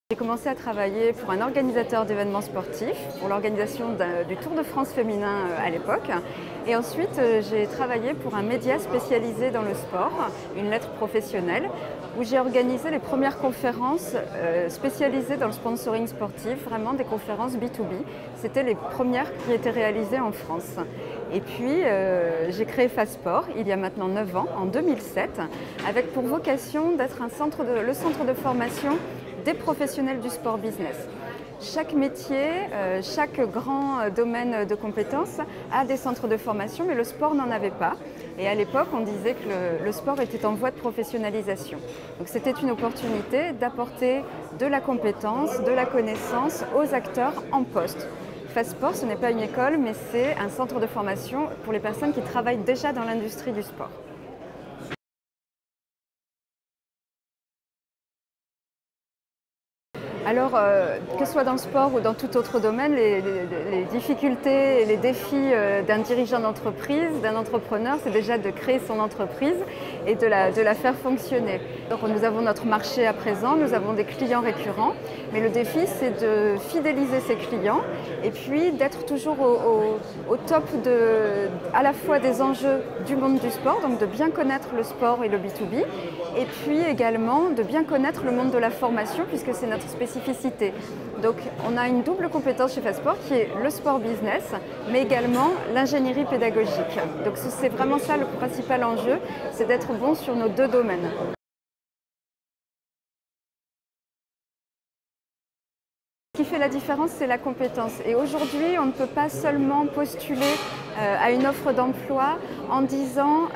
J'ai commencé à travailler pour un organisateur d'événements sportifs, pour l'organisation du Tour de France féminin à l'époque. Et ensuite, j'ai travaillé pour un média spécialisé dans le sport, une lettre professionnelle, où j'ai organisé les premières conférences spécialisées dans le sponsoring sportif, vraiment des conférences B2B. C'était les premières qui étaient réalisées en France. Et puis, j'ai créé Fasport il y a maintenant 9 ans, en 2007, avec pour vocation d'être le centre de formation des professionnels du sport business. Chaque métier, chaque grand domaine de compétences a des centres de formation, mais le sport n'en avait pas. Et à l'époque, on disait que le sport était en voie de professionnalisation. Donc c'était une opportunité d'apporter de la compétence, de la connaissance aux acteurs en poste. Fasport, ce n'est pas une école, mais c'est un centre de formation pour les personnes qui travaillent déjà dans l'industrie du sport. Alors, que ce soit dans le sport ou dans tout autre domaine, les difficultés et les défis d'un dirigeant d'entreprise, d'un entrepreneur, c'est déjà de créer son entreprise et de la faire fonctionner. Donc, nous avons notre marché à présent, nous avons des clients récurrents, mais le défi, c'est de fidéliser ces clients et puis d'être toujours au top à la fois des enjeux du monde du sport, donc de bien connaître le sport et le B2B, et puis également de bien connaître le monde de la formation, puisque c'est notre spécificité. Donc on a une double compétence chez Fasport qui est le sport business, mais également l'ingénierie pédagogique. Donc c'est vraiment ça le principal enjeu, c'est d'être bon sur nos deux domaines. Ce qui fait la différence, c'est la compétence. Et aujourd'hui, on ne peut pas seulement postuler à une offre d'emploi en disant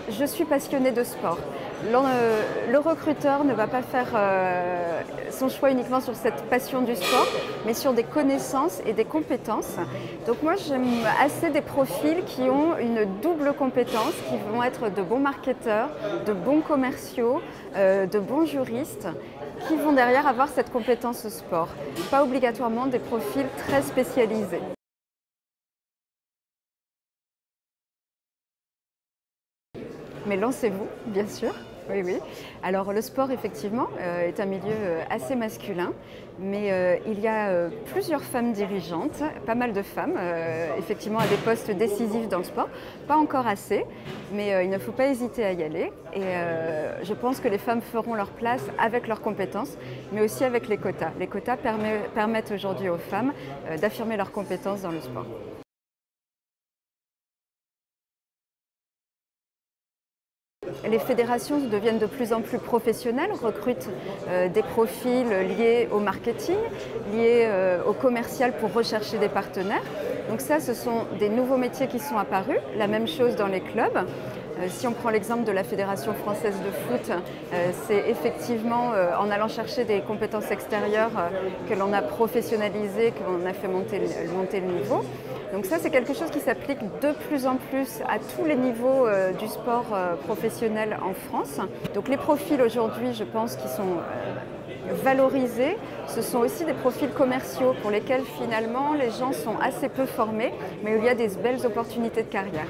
je suis passionné de sport. Le recruteur ne va pas faire son choix uniquement sur cette passion du sport, mais sur des connaissances et des compétences. Donc moi, j'aime assez des profils qui ont une double compétence, qui vont être de bons marketeurs, de bons commerciaux, de bons juristes, qui vont derrière avoir cette compétence sport. Pas obligatoirement des profils très spécialisés. Mais lancez-vous, bien sûr. Oui, oui. Alors le sport, effectivement, est un milieu assez masculin, mais il y a plusieurs femmes dirigeantes, pas mal de femmes, effectivement, à des postes décisifs dans le sport. Pas encore assez, mais il ne faut pas hésiter à y aller. Et je pense que les femmes feront leur place avec leurs compétences, mais aussi avec les quotas. Les quotas permettent aujourd'hui aux femmes d'affirmer leurs compétences dans le sport. Les fédérations deviennent de plus en plus professionnelles, recrutent des profils liés au marketing, liés au commercial pour rechercher des partenaires. Donc ça, ce sont des nouveaux métiers qui sont apparus. La même chose dans les clubs. Si on prend l'exemple de la Fédération française de foot, c'est effectivement en allant chercher des compétences extérieures que l'on a professionnalisé, que l'on a fait monter le niveau. Donc ça, c'est quelque chose qui s'applique de plus en plus à tous les niveaux du sport professionnel en France. Donc les profils aujourd'hui, je pense, qui sont valorisés, ce sont aussi des profils commerciaux pour lesquels finalement les gens sont assez peu formés, mais où il y a des belles opportunités de carrière.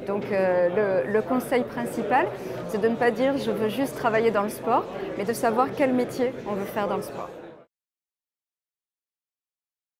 Donc le conseil principal, c'est de ne pas dire je veux juste travailler dans le sport, mais de savoir quel métier on veut faire dans le sport.